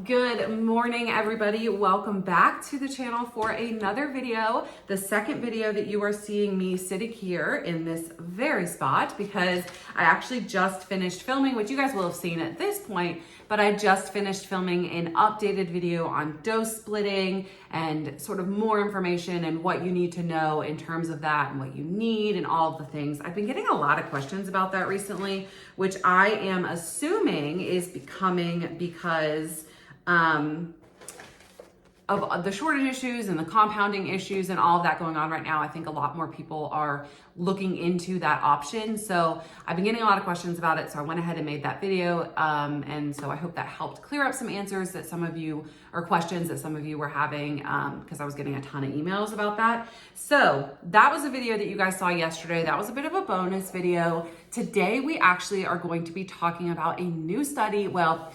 Good morning, everybody. Welcome back to the channel for another video. The second video that you are seeing me sitting here in this very spot because I actually just finished filming, which you guys will have seen at this point, but I just finished filming an updated video on dose splitting and sort of more information and what you need to know in terms of that and what you need and all of the things. I've been getting a lot of questions about that recently, which I am assuming is becoming because of the shortage issues and the compounding issues and all of that going on right now. I think a lot more people are looking into that option. So I've been getting a lot of questions about it. So I went ahead and made that video. And so I hope that helped clear up some answers that some of you, or questions that some of you were having, because I was getting a ton of emails about that. So that was a video that you guys saw yesterday. That was a bit of a bonus video. Today, we actually are going to be talking about a new study. Well,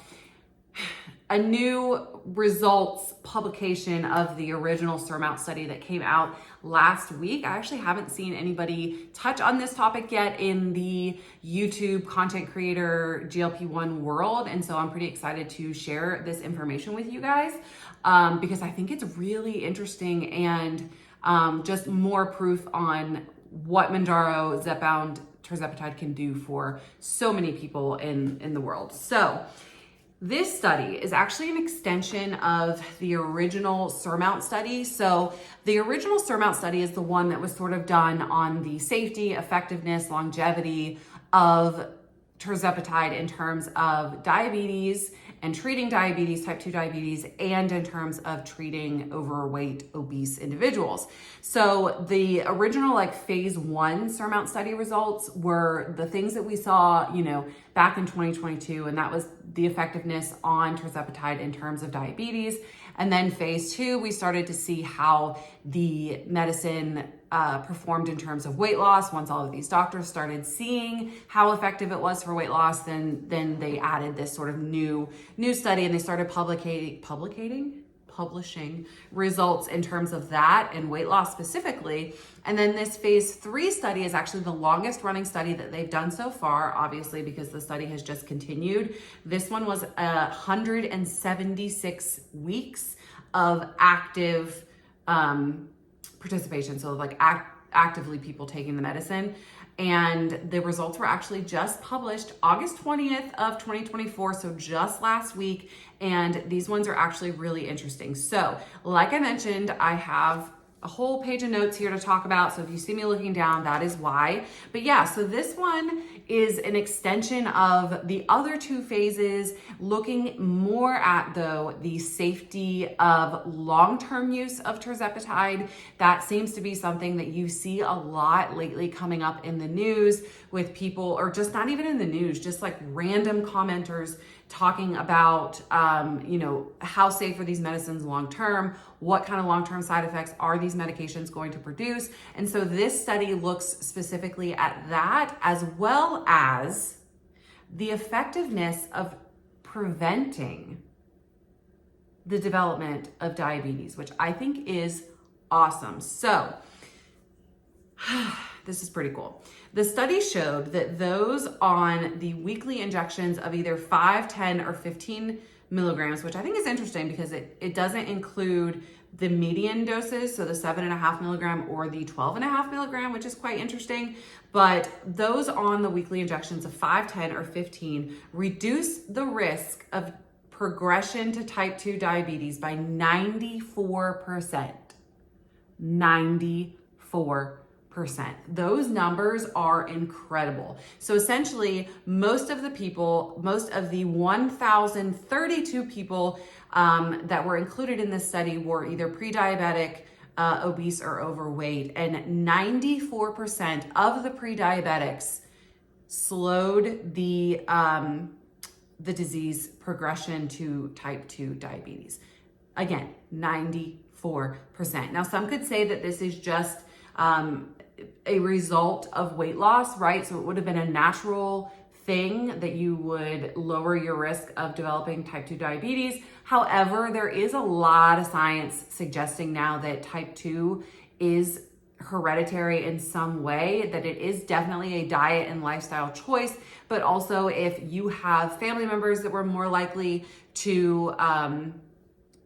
a new results publication of the original Surmount study that came out last week. I actually haven't seen anybody touch on this topic yet in the YouTube content creator GLP-1 world. And so I'm pretty excited to share this information with you guys because I think it's really interesting and just more proof on what Mounjaro, Zepbound, tirzepatide can do for so many people in the world. So this study is actually an extension of the original Surmount study. So the original Surmount study is the one that was sort of done on the safety, effectiveness, longevity of tirzepatide in terms of diabetes and treating diabetes, type 2 diabetes, and in terms of treating overweight, obese individuals. So the original phase 1 Surmount study results were the things that we saw, back in 2022, and that was the effectiveness on tirzepatide in terms of diabetes. And then phase 2, we started to see how the medicine performed in terms of weight loss. Once all of these doctors started seeing how effective it was for weight loss, then they added this sort of new study and they started publishing results in terms of that and weight loss specifically. And then this phase 3 study is actually the longest running study that they've done so far, obviously, because the study has just continued. This one was 176 weeks of active participation. So actively people taking the medicine. And the results were actually just published August 20th of 2024. So just last week. And these ones are actually really interesting. So like I mentioned, I have a whole page of notes here to talk about. So if you see me looking down, that is why. But yeah, so this one is an extension of the other two phases, looking more at, though, the safety of long-term use of tirzepatide. That seems to be something that you see a lot lately coming up in the news with people, or just not even in the news, just like random commenters talking about, how safe are these medicines long-term? What kind of long-term side effects are these medications going to produce? And so this study looks specifically at that, as well as the effectiveness of preventing the development of diabetes, which I think is awesome. So this is pretty cool. The study showed that those on the weekly injections of either 5, 10, or 15 milligrams, which I think is interesting because it doesn't include the median doses, so the 7.5 milligram or the 12.5 milligram, which is quite interesting. But those on the weekly injections of 5, 10, or 15 reduce the risk of progression to type 2 diabetes by 94%. 94%. Those numbers are incredible. So essentially, most of the 1,032 people that were included in this study were either pre-diabetic, obese, or overweight, and 94% of the pre-diabetics slowed the disease progression to type 2 diabetes. Again, 94%. Now, some could say that this is just a result of weight loss, right? So it would have been a natural thing that you would lower your risk of developing type 2 diabetes. However, there is a lot of science suggesting now that type 2 is hereditary in some way, that it is definitely a diet and lifestyle choice, but also if you have family members that were more likely to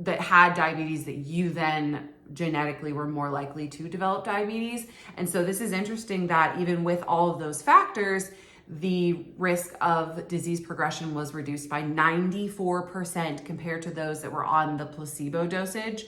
that had diabetes, that you then genetically were more likely to develop diabetes. And so this is interesting that even with all of those factors, the risk of disease progression was reduced by 94% compared to those that were on the placebo dosage.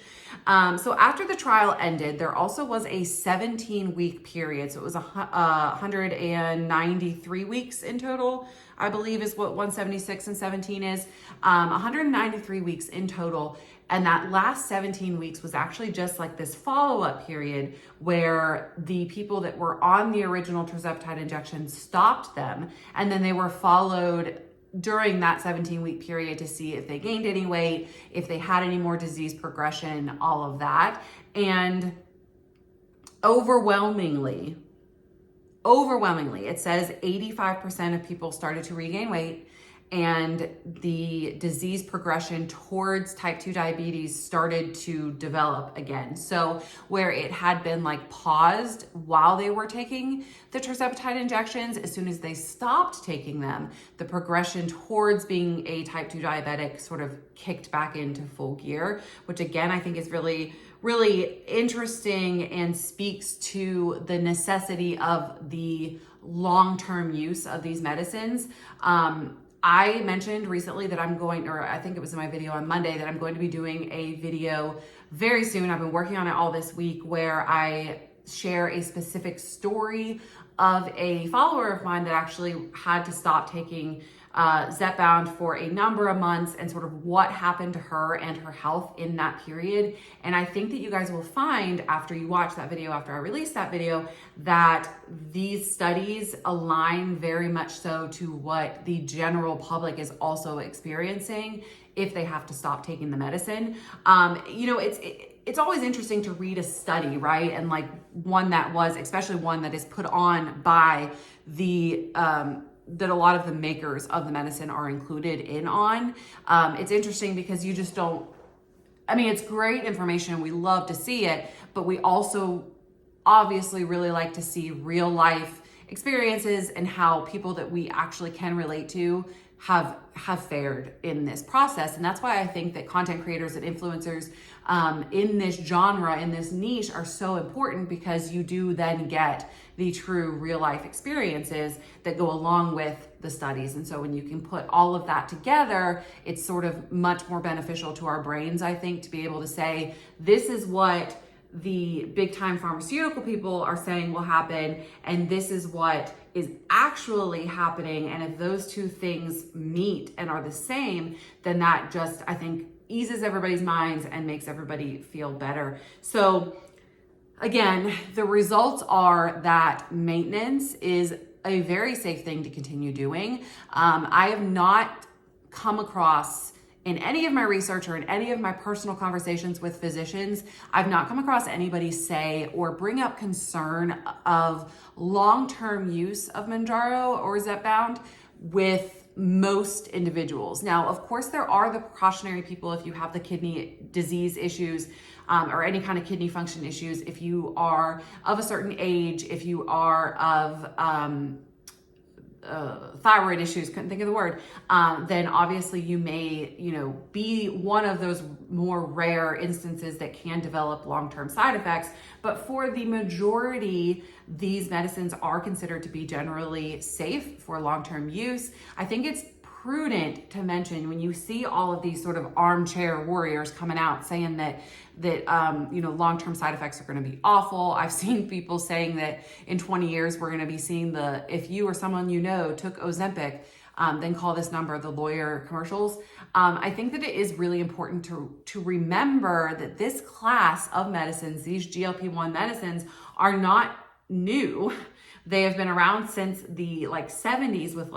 So after the trial ended, there also was a 17-week period. So it was 193 weeks in total, I believe is what 176 and 17 is. 193 weeks in total. And that last 17 weeks was actually just like this follow-up period where the people that were on the original tirzepatide injection stopped them. And then they were followed during that 17-week period to see if they gained any weight, if they had any more disease progression, all of that. And overwhelmingly, it says 85% of people started to regain weight, and the disease progression towards type 2 diabetes started to develop again. So where it had been like paused while they were taking the tirzepatide injections, as soon as they stopped taking them, the progression towards being a type 2 diabetic sort of kicked back into full gear, which again, I think is really, really interesting and speaks to the necessity of the long-term use of these medicines. I mentioned recently that I'm going, or I think it was in my video on Monday, that I'm going to be doing a video very soon. I've been working on it all this week where I share a specific story of a follower of mine that actually had to stop taking Zepbound for a number of months, and sort of what happened to her and her health in that period. And I think that you guys will find after you watch that video, after I release that video, that these studies align very much so to what the general public is also experiencing if they have to stop taking the medicine. You know, it's always interesting to read a study, right? And like one that was, especially one that is put on by the that a lot of the makers of the medicine are included in on. It's interesting because you just don't, I mean, it's great information. We love to see it, but we also obviously really like to see real life experiences and how people that we actually can relate to have fared in this process. And that's why I think that content creators and influencers in this genre, in this niche, are so important, because you do then get the true real life experiences that go along with the studies. And so when you can put all of that together, it's sort of much more beneficial to our brains, I think, to be able to say, this is what the big time pharmaceutical people are saying will happen, and this is what is actually happening. And if those two things meet and are the same, then that just, I think, eases everybody's minds and makes everybody feel better. So again, the results are that maintenance is a very safe thing to continue doing. I have not come across, in any of my research or in any of my personal conversations with physicians, I've not come across anybody say or bring up concern of long-term use of Mounjaro or Zepbound with most individuals. Now, of course, there are the precautionary people if you have the kidney disease issues or any kind of kidney function issues, if you are of a certain age, if you are of thyroid issues, couldn't think of the word, then obviously you may, be one of those more rare instances that can develop long-term side effects. But for the majority, these medicines are considered to be generally safe for long-term use. I think it's prudent to mention, when you see all of these sort of armchair warriors coming out saying that long-term side effects are going to be awful. I've seen people saying that in 20 years we're going to be seeing if you or someone took Ozempic, then call this number, the lawyer commercials. I think that it is really important to remember that this class of medicines, these GLP-1 medicines, are not new. They have been around since the 70s with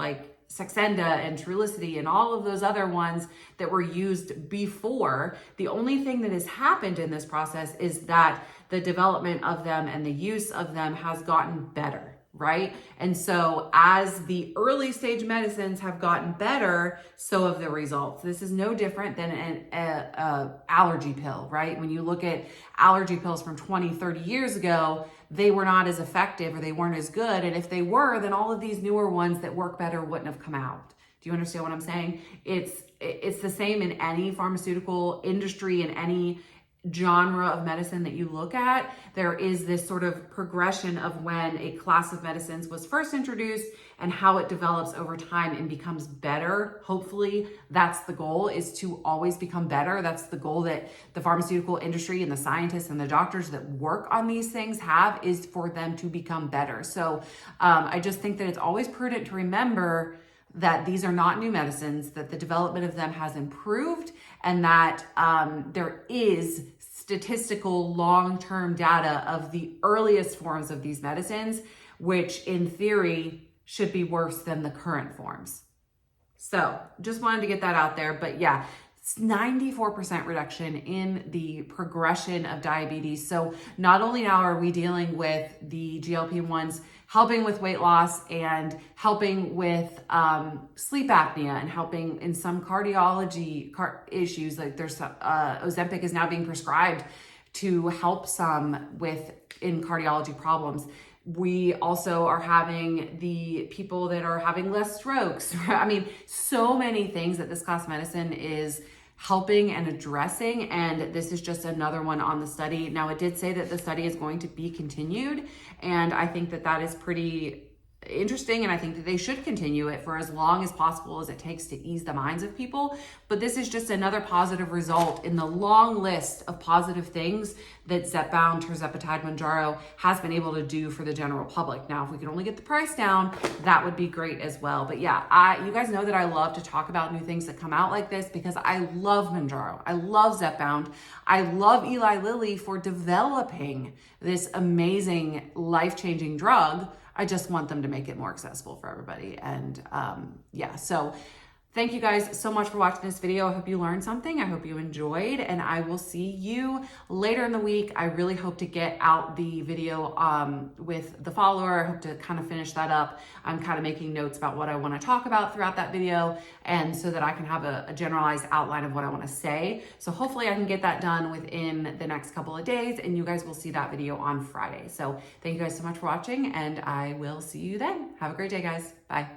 Saxenda and Trulicity and all of those other ones that were used before. The only thing that has happened in this process is that the development of them and the use of them has gotten better, right? And so as the early stage medicines have gotten better, so have the results. This is no different than an allergy pill, right? When you look at allergy pills from 20, 30 years ago, they were not as effective or they weren't as good. And if they were, then all of these newer ones that work better wouldn't have come out. Do you understand what I'm saying? It's it's the same in any pharmaceutical industry, in any genre of medicine that you look at. There is this sort of progression of when a class of medicines was first introduced and how it develops over time and becomes better. Hopefully that's the goal, is to always become better. That's the goal that the pharmaceutical industry and the scientists and the doctors that work on these things have, is for them to become better. So I just think that it's always prudent to remember that these are not new medicines, that the development of them has improved, and that there is statistical long-term data of the earliest forms of these medicines, which in theory should be worse than the current forms. So just wanted to get that out there. But yeah, it's 94% reduction in the progression of diabetes. So not only now are we dealing with the GLP-1s helping with weight loss and helping with sleep apnea and helping in some cardiology issues, like there's Ozempic is now being prescribed to help some in cardiology problems. We also are having the people that are having less strokes. I mean, so many things that this class of medicine is helping and addressing, and this is just another one on the study. Now, it did say that the study is going to be continued, and I think that that is pretty interesting, and I think that they should continue it for as long as possible as it takes to ease the minds of people. But this is just another positive result in the long list of positive things that Zepbound, tirzepatide, Mounjaro has been able to do for the general public. Now, if we could only get the price down, that would be great as well. But yeah, you guys know that I love to talk about new things that come out like this, because I love Mounjaro, I love Zepbound, I love Eli Lilly for developing this amazing life-changing drug. I just want them to make it more accessible for everybody. And yeah, so thank you guys so much for watching this video. I hope you learned something. I hope you enjoyed, and I will see you later in the week. I really hope to get out the video with the follower. I hope to kind of finish that up. I'm kind of making notes about what I want to talk about throughout that video, and so that I can have a generalized outline of what I want to say. So hopefully I can get that done within the next couple of days, and you guys will see that video on Friday. So thank you guys so much for watching, and I will see you then. Have a great day, guys. Bye.